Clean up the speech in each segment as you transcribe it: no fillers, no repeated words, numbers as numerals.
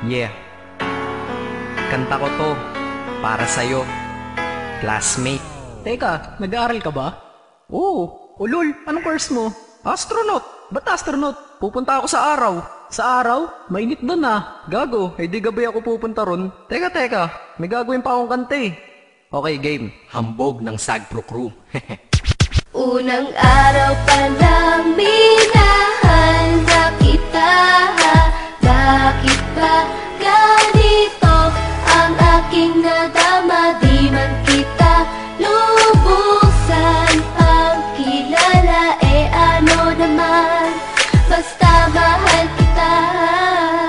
Yeah, kanta ko to para sa'yo, classmate. Teka, nag-aaral ka ba? Oo. Ulol, anong course mo? Astronaut. Ba't astronaut? Pupunta ako sa araw. Sa araw? Mainit doon ah. Gago, di gabi ako pupunta ron. Teka, may gagawin pa akong kanta eh. Okay, game. Hambog ng Sagpro Crew. Unang araw pa lang minahal na kita. Bakit ba ganito ang aking nadama? Di man kita lubusan ang kilala. Ano naman, basta mahal kita.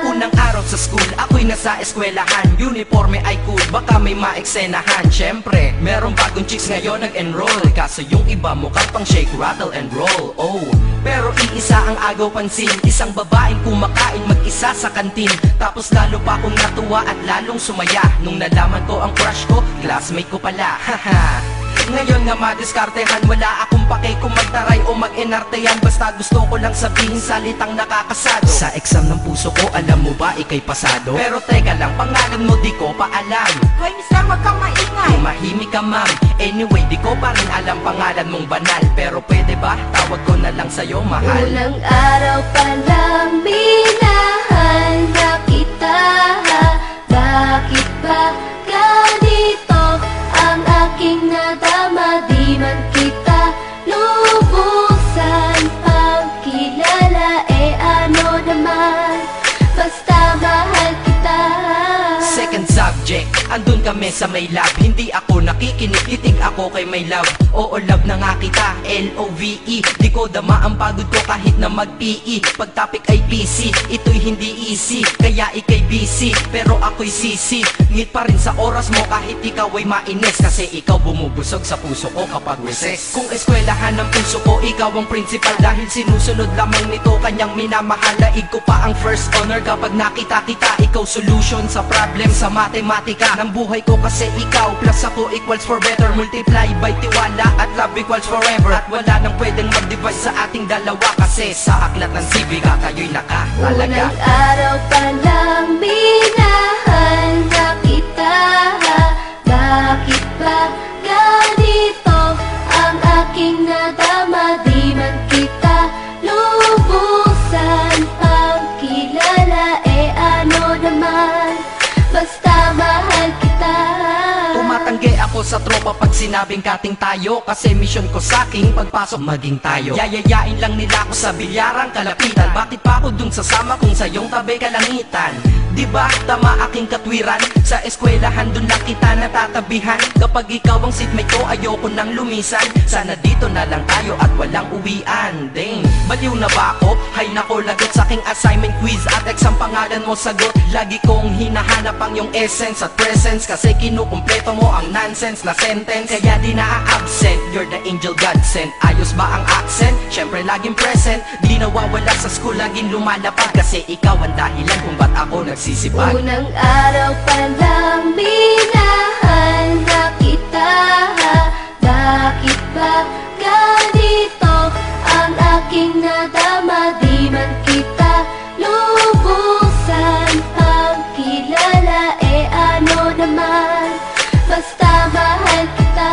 Unang araw sa school, ako'y nasa eskwelahan. Uniforme ay cool, baka may maeksenahan. Syempre, merong bagong chicks ngayon nag-enroll. Kaso yung iba mukhang pang shake, rattle and roll. Oh, pero iisa ang agaw pansin. Isang babaeng kumakain mag-isa sa kantin. Tapos lalo pa akong natuwa at lalong sumaya nung nalaman ko ang crush ko, classmate ko pala. Haha. Ngayon nga madiskartehan, wala akong pake kung magtaray o mag-enartehan. Basta gusto ko lang sabihin salitang nakakasado. Sa exam ng puso ko, alam mo ba ikay pasado? Pero teka lang, pangalan mo di ko pa alam. Hoy mister, wag kang maingay. Tumahimik ka ma'am. Anyway, di ko pa rin alam pangalan mong banal. Pero pwede ba, tawag ko na lang sa'yo mahal. Unang araw pa lang minahal na kita. Bakit ba ganito ang aking nadama? Di man kita lubusan ang kilala. Ano naman, basta mahal kita. Second subject, andun kami sa may lab. Hindi ako nakikinig, titig ako kay may love. Oo, love na nga kita, L-O-V-E. Di ko dama ang pagod ko kahit na mag-PE. Pag topic ay PC, ito'y hindi easy. Kaya ikay busy, pero ako'y sisi. Ngit pa rin sa oras mo kahit ikaw ay mainis. Kasi ikaw bumubusog sa puso ko kapag recess. Kung eskwelahan ng puso ko, ikaw ang principal. Dahil sinusunod lamang nito kanyang minamahal. Laig ko pa ang first honor kapag nakita kita. Ikaw solution sa problem sa matematika ng buhay ko, kasi ikaw plus ako equals for better. Multiply by tiwala at love equals forever. At wala nang pwedeng mag-divide sa ating dalawa, kasi sa aklat ng sibika kayo'y nakatalaga. Unang araw pa lang minahal na kita. Bakit ba ganito ang aking nadama? Di man kita lubusan ang kilala. Ano naman, basta mahal kita. Tumatanggi ako sa tropa pag sinabing kating tayo, kasi mission ko sa aking pagpasok maging tayo. Yayayain lang nila ako sa bilyarang kalapitan. Bakit pa ako dun sasama kung sa iyong tabi kalangitan? Diba tama aking katwiran? Sa eskwelahan dun lang kita natatabihan. Kapag ikaw ang seatmate ko, ayoko nang lumisan. Sana dito na lang tayo at walang uwian. Dang, baliw na ba ako? Hay nako, lagot sa aking assignment quiz at exam pangalan mo sagot. Lagi kong hinahanap ang iyong essence at presence, kasi kinukumpleto mo ang nonsense na sentence. Kaya di na-absent, you're the angel God sent. Ayos ba ang accent? Syempre laging present. Di nawawala sa school, laging lumalapag, kasi ikaw ang dahilan kung ba't ako nagsisipag. Unang araw pa lang minahal na kita. Bakit ba ganito ang aking nadama? Di man kita lubusan ang kilala. Ano naman, basta mahal kita.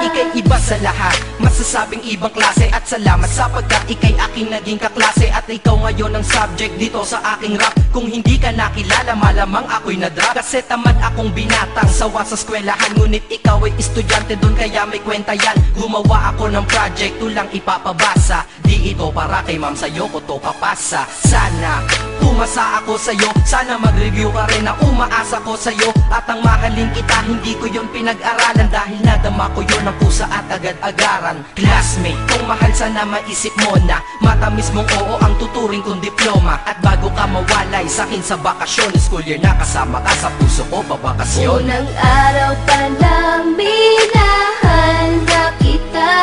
Ika'y iba sa lahat, masasabing ibang klase. At salamat sapagkat ika'y aking naging kaklase. At ikaw ngayon ang subject dito sa aking rap. Kung hindi ka nakilala, malamang ako'y na-drop. Kasi tamad akong binatang sawa sa eskwelahan. Ngunit ikaw ay estudyante dun, kaya may kwenta yan. Gumawa ako ng project, tulang ipapabasa. Di ito para kay ma'am, sa'yo ko to papasa. Sana pumasa ako sa'yo, sana mag-review ka rin na umaasa ko sa'yo. At ang mahalin kita, hindi ko yun pinag-aralan. Dahil nadama ko yun ang pusa at agad-agaran. Classmate, kung mahal sana maisip mo na matamis mong oo ang tuturing kong diploma. At bago ka mawalay sa'kin sa bakasyon, school year na kasama ka sa puso ko pabakasyon. Unang araw pa lang minahal na kita.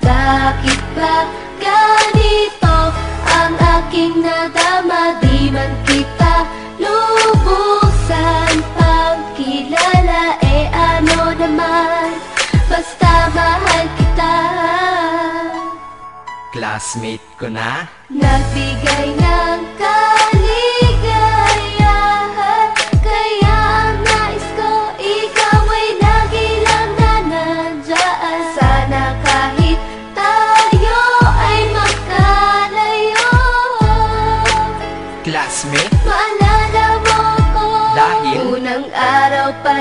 Bakit ba ganito ang aking nadama? Di man kita lubusan ang kilala. Ano naman, basta mahal kita. Classmate ko na. Nagbigay ng kaligaya.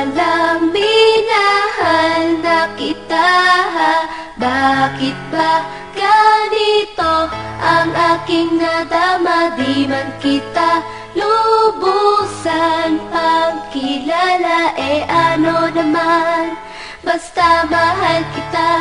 palang minahal na kita? Bakit ba ganito ang aking nadama? Di man kita lubusan pagkilala, ano naman, basta mahal kita.